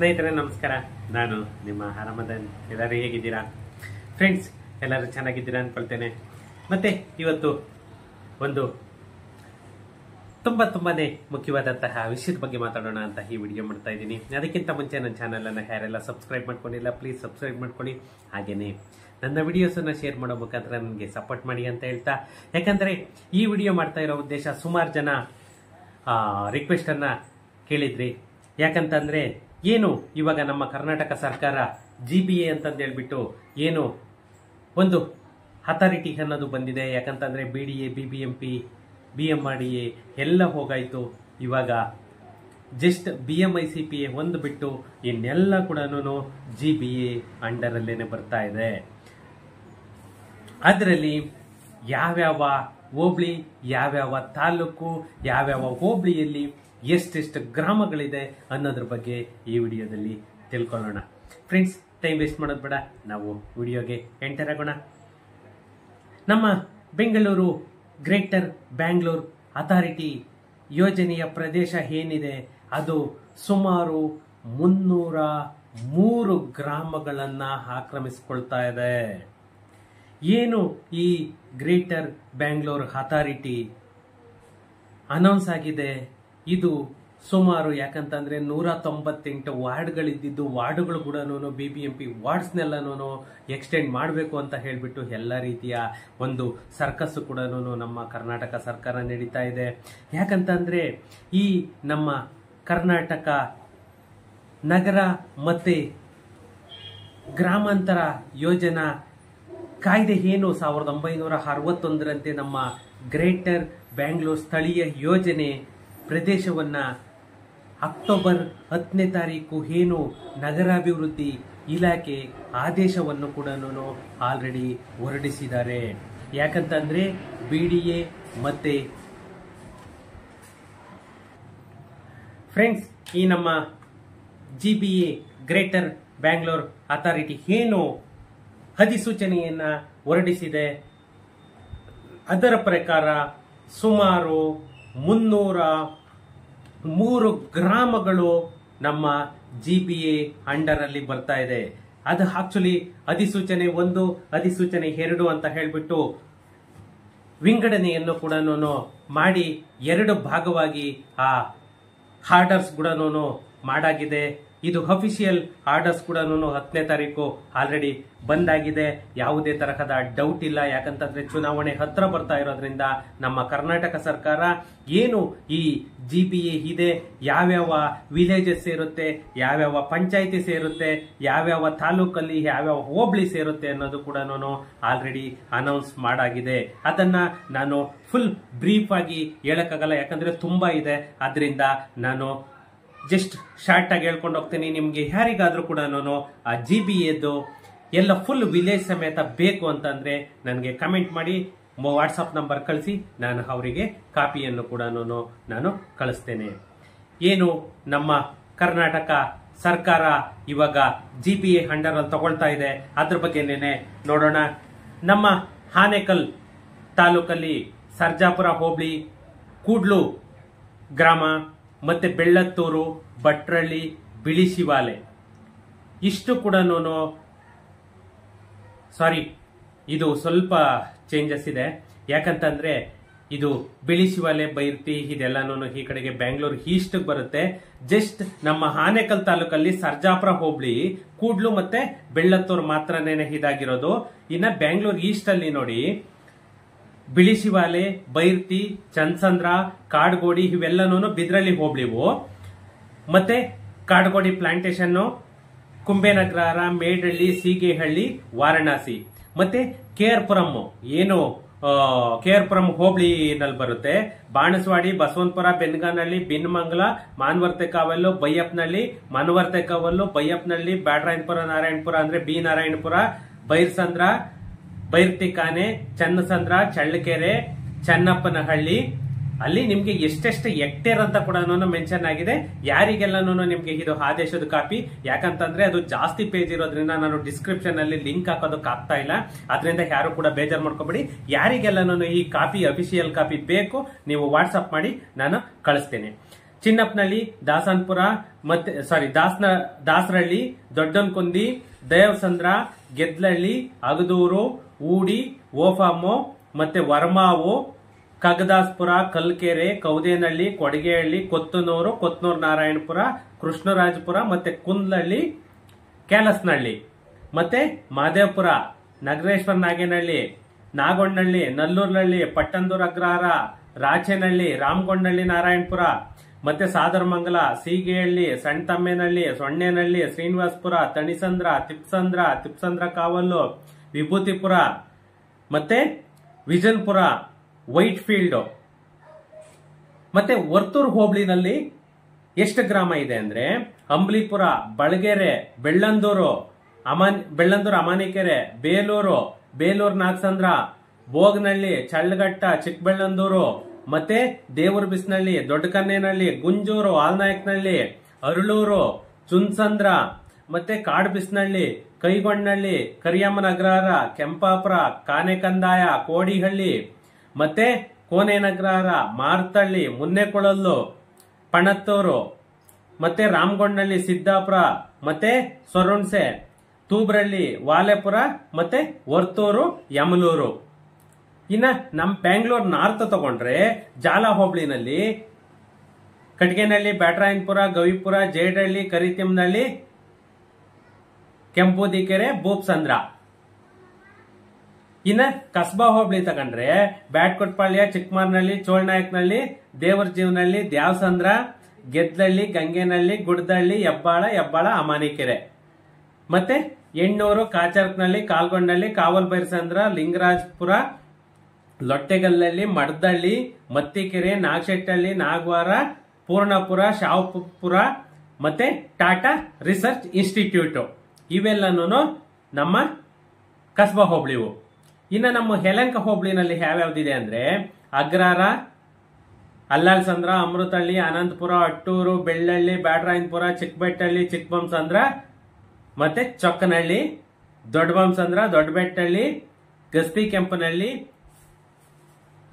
ಸ್ನೇಹಿತರೆ ನಮಸ್ಕಾರ. ನಾನು ನಿಮ್ಮ ಹರಮದನ್. ಎಲ್ಲರೂ ಹೇಗಿದ್ದೀರಾ ಫ್ರೆಂಡ್ಸ್? ಎಲ್ಲರೂ ಚೆನ್ನಾಗಿದ್ದೀರಾ ಅಂದ್ಕೊಳ್ತೇನೆ. ಮತ್ತೆ ಇವತ್ತು ಒಂದು ತುಂಬಾನೇ ಮುಖ್ಯವಾದಂತಹ ವಿಷಯದ ಬಗ್ಗೆ ಮಾತಾಡೋಣ ಅಂತ ಈ ವಿಡಿಯೋ ಮಾಡ್ತಾ ಇದ್ದೀನಿ. ಅದಕ್ಕಿಂತ ಮುಂಚೆ ನನ್ನ ಚಾನಲ್ ಅನ್ನು ಯಾರೆಲ್ಲ ಸಬ್ಸ್ಕ್ರೈಬ್ ಮಾಡ್ಕೊಂಡಿಲ್ಲ ಪ್ಲೀಸ್ ಸಬ್ಸ್ಕ್ರೈಬ್ ಮಾಡ್ಕೊಳ್ಳಿ. ಹಾಗೇನೆ ನನ್ನ ವಿಡಿಯೋಸ್ ಅನ್ನ ಶೇರ್ ಮಾಡೋ ಮುಖಾಂತರ ನನಗೆ ಸಪೋರ್ಟ್ ಮಾಡಿ ಅಂತ ಹೇಳ್ತಾ, ಯಾಕಂದ್ರೆ ಈ ವಿಡಿಯೋ ಮಾಡ್ತಾ ಇರೋ ಉದ್ದೇಶ, ಸುಮಾರು ಜನ ರಿಕ್ವೆಸ್ಟ್ ಅನ್ನ ಕೇಳಿದ್ರಿ. ಯಾಕಂತಂದ್ರೆ ಏನು ಇವಾಗ ನಮ್ಮ ಕರ್ನಾಟಕ ಸರ್ಕಾರ GBA ಅಂತಂದು ಹೇಳ್ಬಿಟ್ಟು ಏನು ಒಂದು ಅಥಾರಿಟಿ ಅನ್ನೋದು ಬಂದಿದೆ. ಯಾಕಂತಂದ್ರೆ BDA, BBMP, BMRDA ಎಲ್ಲ ಹೋಗಾಯ್ತು. ಇವಾಗ ಜಸ್ಟ್ BMICPA ಒಂದು ಬಿಟ್ಟು ಇನ್ನೆಲ್ಲ ಕೂಡ GBA ಅಂಡರ್ ಅಲ್ಲೇನೆ ಬರ್ತಾ ಇದೆ. ಅದರಲ್ಲಿ ಯಾವ್ಯಾವ ಹೋಬಳಿ, ಯಾವ್ಯಾವ ತಾಲೂಕು, ಯಾವ್ಯಾವ ಹೋಬಳಿಯಲ್ಲಿ ಎಷ್ಟೆಷ್ಟು ಗ್ರಾಮಗಳಿದೆ ಅನ್ನೋದ್ರ ಬಗ್ಗೆ ಈ ವಿಡಿಯೋದಲ್ಲಿ ತಿಳ್ಕೊಳ್ಳೋಣ. ಫ್ರೆಂಡ್ಸ್, ಟೈಮ್ ವೇಸ್ಟ್ ಮಾಡೋದು ಬೇಡ, ನಾವು ವಿಡಿಯೋಗೆ ಎಂಟರ್ ಆಗೋಣ. ನಮ್ಮ ಬೆಂಗಳೂರು ಗ್ರೇಟರ್ ಬ್ಯಾಂಗ್ಳೂರ್ ಅಥಾರಿಟಿ ಯೋಜನೆಯ ಪ್ರದೇಶ ಏನಿದೆ ಅದು ಸುಮಾರು 303 ಗ್ರಾಮಗಳನ್ನ ಆಕ್ರಮಿಸಿಕೊಳ್ತಾ ಇದೆ. ಏನು ಈ ಗ್ರೇಟರ್ ಬ್ಯಾಂಗ್ಳೂರ್ ಅಥಾರಿಟಿ ಅನೌನ್ಸ್ ಆಗಿದೆ, ಇದು ಸುಮಾರು ಯಾಕಂತಂದ್ರೆ 198 ವಾರ್ಡ್ಗಳಿದ್ದು ವಾರ್ಡ್ಗಳು ಕೂಡ BBMP ವಾರ್ಡ್ಸ್ನೆಲ್ಲನೂ ಎಕ್ಸ್ಟೆಂಡ್ ಮಾಡಬೇಕು ಅಂತ ಹೇಳ್ಬಿಟ್ಟು ಎಲ್ಲ ರೀತಿಯ ಒಂದು ಸರ್ಕಸ್ ಕೂಡ ನಮ್ಮ ಕರ್ನಾಟಕ ಸರ್ಕಾರ ನಡೀತಾ ಇದೆ. ಯಾಕಂತಂದ್ರೆ ಈ ನಮ್ಮ ಕರ್ನಾಟಕ ನಗರ ಮತ್ತೆ ಗ್ರಾಮಾಂತರ ಯೋಜನಾ ಕಾಯ್ದೆ ಏನು 1961ರಂತೆ ನಮ್ಮ ಗ್ರೇಟರ್ ಬ್ಯಾಂಗ್ಳೂರ್ ಸ್ಥಳೀಯ ಯೋಜನೆ ಪ್ರದೇಶವನ್ನ ಅಕ್ಟೋಬರ್ 10ನೇ ತಾರೀಕು ಏನು ನಗರಾಭಿವೃದ್ಧಿ ಇಲಾಖೆ ಆದೇಶವನ್ನು ಕೂಡ ಆಲ್ರೆಡಿ ಹೊರಡಿಸಿದ್ದಾರೆ. ಯಾಕಂತಂದ್ರೆ BDA ಮತ್ತೆ ಫ್ರೆಂಡ್ಸ್ ಈ ನಮ್ಮ GBA ಗ್ರೇಟರ್ ಬ್ಯಾಂಗ್ಳೂರ್ ಅಥಾರಿಟಿ ಏನು ಅಧಿಸೂಚನೆಯನ್ನ ಹೊರಡಿಸಿದೆ, ಅದರ ಪ್ರಕಾರ ಸುಮಾರು 303 ಗ್ರಾಮಗಳು ನಮ್ಮ GBA ಅಂಡರ್ ಅಲ್ಲಿ ಬರ್ತಾ ಇದೆ. ಅದು ಆಕ್ಚುಲಿ ಅಧಿಸೂಚನೆ 1, ಅಧಿಸೂಚನೆ 2 ಅಂತ ಹೇಳ್ಬಿಟ್ಟು ವಿಂಗಡಣೆಯನ್ನು ಕೂಡ ಮಾಡಿ 2 ಭಾಗವಾಗಿ ಆ ಆರ್ಡರ್ಸ್ ಕೂಡ ಮಾಡಾಗಿದೆ. ಇದು ಅಫಿಷಿಯಲ್ ಆರ್ಡರ್ಸ್ ಕೂಡ 10ನೇ ತಾರೀಕು ಆಲ್ರೆಡಿ ಬಂದಾಗಿದೆ. ಯಾವುದೇ ತರಹದ ಡೌಟ್ ಇಲ್ಲ. ಯಾಕಂತಂದ್ರೆ ಚುನಾವಣೆ ಹತ್ರ ಬರ್ತಾ ಇರೋದ್ರಿಂದ ನಮ್ಮ ಕರ್ನಾಟಕ ಸರ್ಕಾರ ಏನು ಈ GBA ಇದೆ, ಯಾವ್ಯಾವ ವಿಲೇಜಸ್ ಸೇರುತ್ತೆ, ಯಾವ್ಯಾವ ಪಂಚಾಯಿತಿ ಸೇರುತ್ತೆ, ಯಾವ್ಯಾವ ತಾಲೂಕಲ್ಲಿ ಯಾವ್ಯಾವ ಹೋಬಳಿ ಸೇರುತ್ತೆ ಅನ್ನೋದು ಕೂಡ ಆಲ್ರೆಡಿ ಅನೌನ್ಸ್ ಮಾಡಾಗಿದೆ. ಅದನ್ನ ನಾನು ಫುಲ್ ಬ್ರೀಫ್ ಆಗಿ ಹೇಳಕ್ಕಾಗಲ್ಲ, ಯಾಕಂದ್ರೆ ತುಂಬಾ ಇದೆ. ಅದರಿಂದ ನಾನು ಜಸ್ಟ್ ಶಾರ್ಟ್ ಆಗಿ ಹೇಳ್ಕೊಂಡು ಹೋಗ್ತೀನಿ. ನಿಮ್ಗೆ ಯಾರಿಗಾದ್ರೂ ಕೂಡ ಆ GBAದ್ದು ಎಲ್ಲ ಫುಲ್ ವಿಲೇಜ್ ಸಮೇತ ಬೇಕು ಅಂತಂದ್ರೆ ನನಗೆ ಕಮೆಂಟ್ ಮಾಡಿ, ವಾಟ್ಸಪ್ ನಂಬರ್ ಕಳಿಸಿ, ನಾನು ಅವರಿಗೆ ಕಾಪಿಯನ್ನು ಕೂಡ ನಾನು ಕಳಿಸ್ತೇನೆ. ಏನು ನಮ್ಮ ಕರ್ನಾಟಕ ಸರ್ಕಾರ ಇವಾಗ GBA ಅಂಡರ್ ಅಲ್ಲಿ ತಗೊಳ್ತಾ ಇದೆ ಅದ್ರ ಬಗ್ಗೆನೇನೆ ನೋಡೋಣ. ನಮ್ಮ ಆನೇಕಲ್ ತಾಲೂಕಲ್ಲಿ ಸರ್ಜಾಪುರ ಹೋಬಳಿ, ಕೂಡ್ಲು ಗ್ರಾಮ ಮತ್ತೆ ಬೆಳ್ಳತ್ತೂರು, ಭಟ್ರಳ್ಳಿ, ಬಿಳಿಶಿವಾಲೆ ಇಷ್ಟು ಕೂಡ ಇದು ಸ್ವಲ್ಪ ಚೇಂಜಸ್ ಇದೆ. ಯಾಕಂತಂದ್ರೆ ಇದು ಬಿಳಿಶಿವಾಲೆ, ಬೈರ್ತಿ ಇದೆಲ್ಲಾನು ಈ ಕಡೆಗೆ ಬ್ಯಾಂಗ್ಳೂರ್ ಈಸ್ಟ್ ಬರುತ್ತೆ. ಜಸ್ಟ್ ನಮ್ಮ ಆನೇಕಲ್ ತಾಲೂಕಲ್ಲಿ ಸರ್ಜಾಪುರ ಹೋಬಳಿ, ಕೂಡ್ಲು ಮತ್ತೆ ಬೆಳ್ಳತ್ತೂರು ಮಾತ್ರನೇ ಇದಾಗಿರೋದು. ಇನ್ನ ಬ್ಯಾಂಗ್ಳೂರ್ ಈಸ್ಟ್ ಅಲ್ಲಿ ನೋಡಿ ಬಿಳಿಶಿವಾಲೆ, ಬೈರ್ತಿ, ಚನ್ಸಂದ್ರ, ಕಾಡ್ಗೋಡಿ ಇವೆಲ್ಲನೂ ಬಿದ್ರಳ್ಳಿ ಹೋಬಳಿವು. ಮತ್ತೆ ಕಾಡ್ಗೋಡಿ ಪ್ಲಾಂಟೇಶನ್, ಕುಂಬೇನಗರ, ಮೇಡಹಳ್ಳಿ, ಸೀಗೆಹಳ್ಳಿ, ವಾರಣಾಸಿ, ಮತ್ತೆ KR ಪುರಂ ಏನು KR ಪುರಂ ಹೋಬಳಿನಲ್ಲಿ ಬರುತ್ತೆ. ಬಾಣಸ್ವಾಡಿ, ಬಸವಂತಪುರ, ಬೆನ್ಗಾನಹಳ್ಳಿ, ಬಿನ್ಮಂಗಲ, ಮಾನವರ್ತೆ ಕಾವಲು, ಬೈಯಪ್ಪನಹಳ್ಳಿ, ಮನವರ್ತೆ ಕಾವಲು, ಬೈಯಪ್ಪನಹಳ್ಳಿ, ಬ್ಯಾಟರಾಯನಪುರ, ನಾರಾಯಣಪುರ ಅಂದ್ರೆ B ನಾರಾಯಣಪುರ, ಬೈರ್ಸಂದ್ರ, ಬೈರ್ತಿಕಾನೆ, ಚನ್ನಸಂದ್ರ, ಚಳ್ಳಕೆರೆ, ಚನ್ನಪ್ಪನಹಳ್ಳಿ. ಅಲ್ಲಿ ನಿಮ್ಗೆ ಎಷ್ಟೆಷ್ಟು ಹೆಕ್ಟೇರ್ ಅಂತ ಕೂಡ ಮೆನ್ಷನ್ ಆಗಿದೆ. ಯಾರಿಗೆಲ್ಲನೂ ನಿಮ್ಗೆ ಇದು ಆದೇಶದ ಕಾಪಿ, ಯಾಕಂತಂದ್ರೆ ಅದು ಜಾಸ್ತಿ ಪೇಜ್ ಇರೋದ್ರಿಂದ ನಾನು ಡಿಸ್ಕ್ರಿಪ್ಷನ್ ಅಲ್ಲಿ ಲಿಂಕ್ ಹಾಕೋದಕ್ಕೆ ಆಗ್ತಾ ಇಲ್ಲ. ಅದರಿಂದ ಯಾರು ಕೂಡ ಬೇಜಾರು ಮಾಡ್ಕೋಬೇಡಿ. ಯಾರಿಗೆಲ್ಲನೂ ಈ ಕಾಪಿ, ಅಫಿಷಿಯಲ್ ಕಾಪಿ ಬೇಕು, ನೀವು ವಾಟ್ಸ್ಆಪ್ ಮಾಡಿ, ನಾನು ಕಳಿಸ್ತೇನೆ. ಚಿನ್ನಪ್ಪನಹಳ್ಳಿ, ದಾಸನ್ಪುರ ಮತ್ತೆ ದಾಸರಹಳ್ಳಿ, ದೊಡ್ಡನಕುಂದಿ, ದೇವಸಂದ್ರ, ಗೆದ್ಲಹಳ್ಳಿ, ಅಗದೂರು, ಊಡಿ, ಓಫಾಮು ಮತ್ತೆ ವರ್ಮಾವು, ಕಗದಾಸ್ಪುರ, ಕಲ್ಕೆರೆ, ಕೌದೇನಹಳ್ಳಿ, ಕೊಡಗೇಹಳ್ಳಿ, ಕೊತ್ತನೂರು ನಾರಾಯಣಪುರ, ಕೃಷ್ಣರಾಜಪುರ ಮತ್ತೆ ಕುಂದ್ಲಹಳ್ಳಿ, ಕ್ಯಾಲಸ್ನಹಳ್ಳಿ ಮತ್ತೆ ಮಾದೇವಪುರ, ನಗರೇಶ್ವರ ನಾಗೇನಹಳ್ಳಿ, ನಾಗೊಂಡನಹಳ್ಳಿ, ನಲ್ಲೂರ್ನಹಳ್ಳಿ, ಪಟ್ಟಂದೂರು ಅಗ್ರಹಾರ, ರಾಚೇನಹಳ್ಳಿ, ರಾಮಗೊಂಡನಹಳ್ಳಿ, ನಾರಾಯಣಪುರ ಮತ್ತೆ ಸಾದರಮಂಗಲ, ಸೀಗೆಹಳ್ಳಿ, ಸಣ್ಣತಮ್ಮೇನಹಳ್ಳಿ, ಸೊಣ್ಣೇನಹಳ್ಳಿ, ಶ್ರೀನಿವಾಸಪುರ, ತಣಿಸಂದ್ರ, ತಿಪ್ಸಂದ್ರ ಕಾವಲು, ವಿಭೂತಿಪುರ ಮತ್ತೆ ವಿಜನ್ಪುರ, ವೈಟ್ ಫೀಲ್ಡ್ ಮತ್ತೆ ವರ್ತೂರು ಹೋಬಳಿನಲ್ಲಿ ಎಷ್ಟು ಗ್ರಾಮ ಇದೆ ಅಂದ್ರೆ ಅಂಬ್ಲಿಪುರ, ಬಳಗೆರೆ, ಬೆಳ್ಳಂದೂರು ಅಮಾನಿಕೆರೆ, ಬೇಲೂರು ನಾಗಸಂದ್ರ, ಬೋಗನಹಳ್ಳಿ, ಚಳ್ಳಘಟ್ಟ, ಚಿಕ್ಕಬೆಳ್ಳಂದೂರು ಮತ್ತೆ ದೇವರ ಬಿಸ್ನಹಳ್ಳಿ, ದೊಡ್ಡಕನ್ನೇನಹಳ್ಳಿ, ಗುಂಜೂರು, ಆಲ್ನಾಯಕನಹಳ್ಳಿ, ಅರಳೂರು, ಚುನ್ಸಂದ್ರ ಮತ್ತೆ ಕಾಡ್ಬಿಸ್ನಹಳ್ಳಿ, ಕೈಗೊಂಡನಹಳ್ಳಿ, ಕರಿಯಮ್ಮನ ಅಗ್ರಹಾರ, ಕೆಂಪಾಪುರ, ಕಾನೆಕಂದಾಯ, ಕೋಡಿಹಳ್ಳಿ ಮತ್ತೆ ಕೋನೇನಗ್ರಹಾರ, ಮಾರ್ತಳ್ಳಿ, ಮುನ್ನೆಕೊಳಲ್ಲು, ಪಣತ್ತೂರು ಮತ್ತೆ ರಾಮಗೊಂಡನಹಳ್ಳಿ, ಸಿದ್ದಾಪುರ ಮತ್ತೆ ಸೊರುಣ್ಸೆ, ತೂಬ್ರಳ್ಳಿ, ವಾಲೆಪುರ ಮತ್ತೆ ವರ್ತೂರು, ಯಮಲೂರು. ಇನ್ನ ನಮ್ ಬೆಂಗಳೂರು ನಾರ್ತ್ ತಗೊಂಡ್ರೆ ಜಾಲ ಹೋಬಳಿನಲ್ಲಿ ಕಟ್ಗೆನಹಳ್ಳಿ, ಬ್ಯಾಟರಾಯನಪುರ, ಗವಿಪುರ, ಜೇಡಹಳ್ಳಿ, ಕರಿತಿಮ್ಮನಹಳ್ಳಿ, ಕೆಂಪುದಿಕೆರೆ, ಬೂಪ್ಸಂದ್ರ. ಇನ್ನ ಕಸ್ಬಾ ಹೋಬಳಿ ತಗೊಂಡ್ರೆ ಬ್ಯಾಟ್ಕೊಟ್ಪಾಳ್ಯ, ಚಿಕ್ಕಮಾರನಹಳ್ಳಿ, ಚೋಳನಾಯಕನಹಳ್ಳಿ, ದೇವರಜೀವನಹಳ್ಳಿ, ದ್ಯಾವಸಂದ್ರ, ಗೆದ್ಲಹಳ್ಳಿ, ಗಂಗೇನಹಳ್ಳಿ, ಗುಡ್ದಹಳ್ಳಿ, ಹೆಬ್ಬಾಳ, ಅಮಾನಿಕೆರೆ ಮತ್ತೆ ಎಣ್ಣೂರು, ಕಾಚರ್ಕನಹಳ್ಳಿ, ಕಾಲ್ಗೊಂಡಹಳ್ಳಿ, ಕಾವಲ್ಬೈರಸಂದ್ರ, ಲಿಂಗರಾಜಪುರ, ಲೊಟ್ಟೆಗಲ್ಲಹಳ್ಳಿ, ಮಡ್ದಹಳ್ಳಿ, ಮತ್ತಿಕೆರೆ, ನಾಗಶೆಟ್ಟಹಳ್ಳಿ, ನಾಗವಾರ, ಪೂರ್ಣಪುರ, ಶಾವಪುರ ಮತ್ತೆ ಟಾಟಾ ರಿಸರ್ಚ್ ಇನ್ಸ್ಟಿಟ್ಯೂಟ್ ಇವೆಲ್ಲನೂ ನಮ್ಮ ಕಸ್ಬಾ ಹೋಬಳಿವು. ಇನ್ನು ನಮ್ಮ ಯಲಹಂಕ ಹೋಬಳಿನಲ್ಲಿ ಯಾವ್ಯಾವ್ದಿದೆ ಅಂದ್ರೆ ಅಗ್ರಹಾರ, ಅಲ್ಲಾಳ್ಸಂದ್ರ, ಅಮೃತಹಳ್ಳಿ, ಅನಂತಪುರ, ಅಟ್ಟೂರು, ಬೆಳ್ಳಹಳ್ಳಿ, ಬ್ಯಾಟರಾಯನಪುರ, ಚಿಕ್ಕಬೆಟ್ಟಹಳ್ಳಿ, ಚಿಕ್ಕಬೊಮ್ಮಸಂದ್ರ ಮತ್ತೆ ಚೊಕ್ಕನಹಳ್ಳಿ, ದೊಡ್ಡಬೊಮ್ಮಸಂದ್ರ, ದೊಡ್ಡಬೆಟ್ಟಹಳ್ಳಿ, ಗಸ್ತಿ ಕೆಂಪನಹಳ್ಳಿ,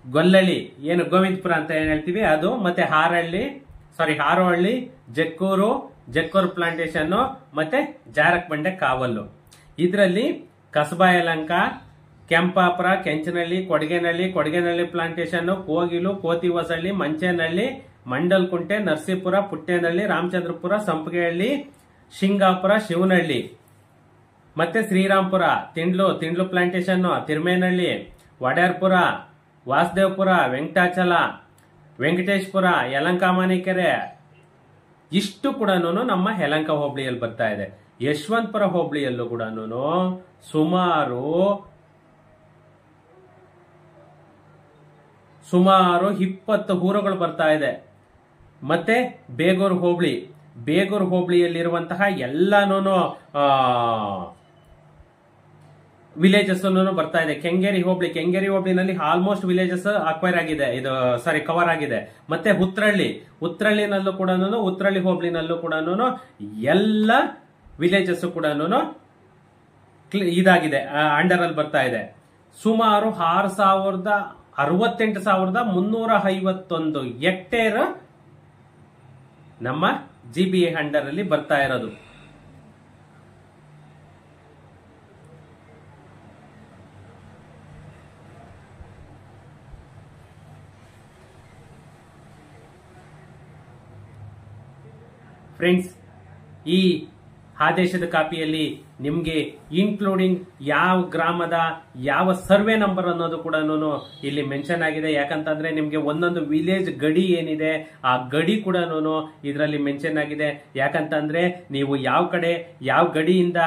ಗೊಲ್ಲಹಳ್ಳಿ ಏನು ಗೋವಿಂದಪುರ ಅಂತ ಏನ್ ಹೇಳ್ತೀವಿ ಅದು, ಮತ್ತೆ ಹಾರೋಹಳ್ಳಿ, ಜಕ್ಕೂರು ಪ್ಲಾಂಟೇಶನ್ ಮತ್ತೆ ಜಾರಕಬಂಡೆ ಕಾವಲು. ಇದರಲ್ಲಿ ಕಸಬಾ ಯಲಹಂಕ, ಕೆಂಪಾಪುರ, ಕೆಂಚನಹಳ್ಳಿ, ಕೊಡಗೇನಹಳ್ಳಿ ಪ್ಲಾಂಟೇಶನ್, ಕೋಗಿಲು, ಕೋತಿವಸಹಳ್ಳಿ, ಮಂಚೇನಹಳ್ಳಿ, ಮಂಡಲ್ಕುಂಟೆ, ನರಸೀಪುರ, ಪುಟ್ಟೇನಹಳ್ಳಿ, ರಾಮಚಂದ್ರಪುರ, ಸಂಪಗೆಹಳ್ಳಿ, ಶಿಂಗಾಪುರ, ಶಿವನಹಳ್ಳಿ ಮತ್ತೆ ಶ್ರೀರಾಂಪುರ, ತಿಂಡ್ಲು ಪ್ಲಾಂಟೇಶನ್, ತಿರುಮೇನಹಳ್ಳಿ, ವಡ್ಯಾರ್ಪುರ, ವಾಸುದೇವಪುರ, ವೆಂಕಟಾಚಲ, ವೆಂಕಟೇಶ್ಪುರ, ಯಲಹಂಕ, ಅಮಾನಿಕೆರೆ ಇಷ್ಟು ಕೂಡ ನಮ್ಮ ಯಲಹಂಕ ಹೋಬಳಿಯಲ್ಲಿ ಬರ್ತಾ ಇದೆ. ಯಶವಂತಪುರ ಹೋಬಳಿಯಲ್ಲೂ ಕೂಡ ಸುಮಾರು 20 ಊರುಗಳು ಬರ್ತಾ ಇದೆ. ಮತ್ತೆ ಬೇಗೂರು ಹೋಬಳಿಯಲ್ಲಿರುವಂತಹ ಎಲ್ಲಾನು ವಿಲೇಜಸ್ ಬರ್ತಾ ಇದೆ. ಕೆಂಗೇರಿ ಹೋಬಳಿನಲ್ಲಿ ಆಲ್ಮೋಸ್ಟ್ ವಿಲೇಜಸ್ ಅಕ್ವೈರ್ ಆಗಿದೆ, ಕವರ್ ಆಗಿದೆ. ಮತ್ತೆ ಉತ್ರಳ್ಳಿನಲ್ಲೂ ಕೂಡ ಉತ್ರಳ್ಳಿ ಹೋಬಳಿನಲ್ಲೂ ಕೂಡ ಎಲ್ಲ ವಿಲೇಜಸ್ ಕೂಡ ಇದಾಗಿದೆ, ಅಂಡರ್ ಅಲ್ಲಿ ಬರ್ತಾ ಇದೆ. ಸುಮಾರು 68,351 ಹೆಕ್ಟೇರ್ ನಮ್ಮ GBA ಅಂಡರ್ ಅಲ್ಲಿ ಬರ್ತಾ ಇರೋದು. ಫ್ರೆಂಡ್ಸ್, ಈ ಆದೇಶದ ಕಾಪಿಯಲ್ಲಿ ನಿಮ್ಗೆ ಇನ್ಕ್ಲೂಡಿಂಗ್ ಯಾವ ಗ್ರಾಮದ ಯಾವ ಸರ್ವೆ ನಂಬರ್ ಅನ್ನೋದು ಕೂಡ ಇಲ್ಲಿ ಮೆನ್ಷನ್ ಆಗಿದೆ. ಯಾಕಂತಂದ್ರೆ ನಿಮ್ಗೆ ಒಂದೊಂದು ವಿಲೇಜ್ ಗಡಿ ಏನಿದೆ ಆ ಗಡಿ ಕೂಡ ಇದರಲ್ಲಿ ಮೆನ್ಷನ್ ಆಗಿದೆ. ಯಾಕಂತಂದ್ರೆ ನೀವು ಯಾವ ಕಡೆ ಯಾವ ಗಡಿಯಿಂದ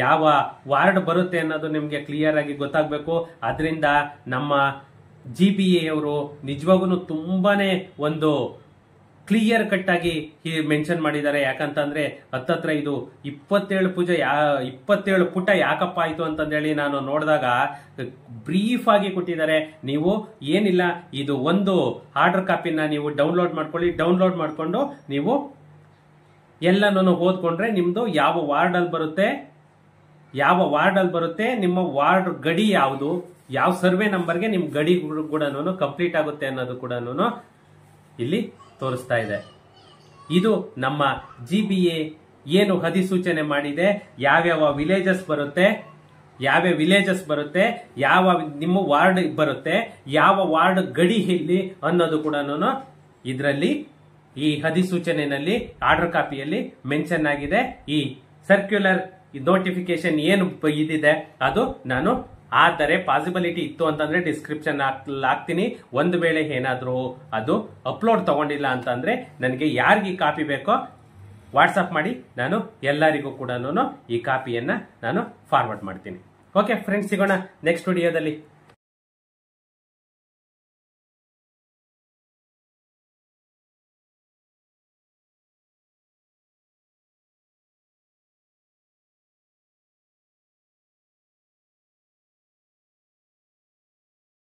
ಯಾವ ವಾರ್ಡ್ ಬರುತ್ತೆ ಅನ್ನೋದು ನಿಮ್ಗೆ ಕ್ಲಿಯರ್ ಆಗಿ ಗೊತ್ತಾಗಬೇಕು. ಅದರಿಂದ ನಮ್ಮ GBA ಅವರು ನಿಜವಾಗೂ ತುಂಬಾನೇ ಒಂದು ಕ್ಲಿಯರ್ ಕಟ್ ಆಗಿ ಮೆನ್ಷನ್ ಮಾಡಿದ್ದಾರೆ. ಯಾಕಂತಂದ್ರೆ ಹತ್ತತ್ರ ಇದು 27 ಪುಟ ಯಾಕಪ್ಪ ಆಯ್ತು ಅಂತಂದೇಳಿ ನಾನು ನೋಡಿದಾಗ ಬ್ರೀಫ್ ಆಗಿ ಕೊಟ್ಟಿದ್ದಾರೆ. ನೀವು ಏನಿಲ್ಲ, ಇದು ಒಂದು ಆರ್ಡರ್ ಕಾಪಿನ ನೀವು ಡೌನ್ಲೋಡ್ ಮಾಡ್ಕೊಳ್ಳಿ. ಡೌನ್ಲೋಡ್ ಮಾಡ್ಕೊಂಡು ನೀವು ಎಲ್ಲನೂ ಓದ್ಕೊಂಡ್ರೆ ನಿಮ್ದು ಯಾವ ವಾರ್ಡ್ ಅಲ್ಲಿ ಬರುತ್ತೆ, ನಿಮ್ಮ ವಾರ್ಡ್ ಗಡಿ ಯಾವುದು, ಯಾವ ಸರ್ವೆ ನಂಬರ್ಗೆ ನಿಮ್ ಗಡಿ ಕೂಡ ಕಂಪ್ಲೀಟ್ ಆಗುತ್ತೆ ಅನ್ನೋದು ಕೂಡ ಇಲ್ಲಿ ತೋರಿಸ್ತಾ ಇದೆ. ಇದು ನಮ್ಮ GBA ಏನು ಅಧಿಸೂಚನೆ ಮಾಡಿದೆ, ಯಾವ್ಯಾವ ವಿಲೇಜಸ್ ಬರುತ್ತೆ, ಯಾವ ನಿಮ್ಮ ವಾರ್ಡ್ ಬರುತ್ತೆ, ಯಾವ ವಾರ್ಡ್ ಗಡಿ ಇಲ್ಲಿ ಅನ್ನೋದು ಕೂಡ ಇದರಲ್ಲಿ ಈ ಅಧಿಸೂಚನೆಯಲ್ಲಿ ಆರ್ಡರ್ ಕಾಪಿಯಲ್ಲಿ ಮೆನ್ಷನ್ ಆಗಿದೆ. ಈ ಸರ್ಕ್ಯುಲರ್ ನೋಟಿಫಿಕೇಶನ್ ಏನು ಇದಿದೆ ಅದು ನಾನು ಆದರೆ ಪಾಸಿಬಿಲಿಟಿ ಇತ್ತು ಅಂತಂದ್ರೆ ಡಿಸ್ಕ್ರಿಪ್ಷನ್ ಹಾಕ್ತೀನಿ. ಒಂದು ವೇಳೆ ಏನಾದರೂ ಅದು ಅಪ್ಲೋಡ್ ತಗೊಂಡಿಲ್ಲ ಅಂತಂದ್ರೆ ನನಗೆ ಯಾರಿಗೆ ಕಾಪಿ ಬೇಕೋ ವಾಟ್ಸಪ್ ಮಾಡಿ, ನಾನು ಎಲ್ಲರಿಗೂ ಕೂಡ ಈ ಕಾಪಿಯನ್ನ ನಾನು ಫಾರ್ವರ್ಡ್ ಮಾಡ್ತೀನಿ. ಓಕೆ ಫ್ರೆಂಡ್ಸ್, ಸಿಗೋಣ ನೆಕ್ಸ್ಟ್ ವಿಡಿಯೋದಲ್ಲಿ.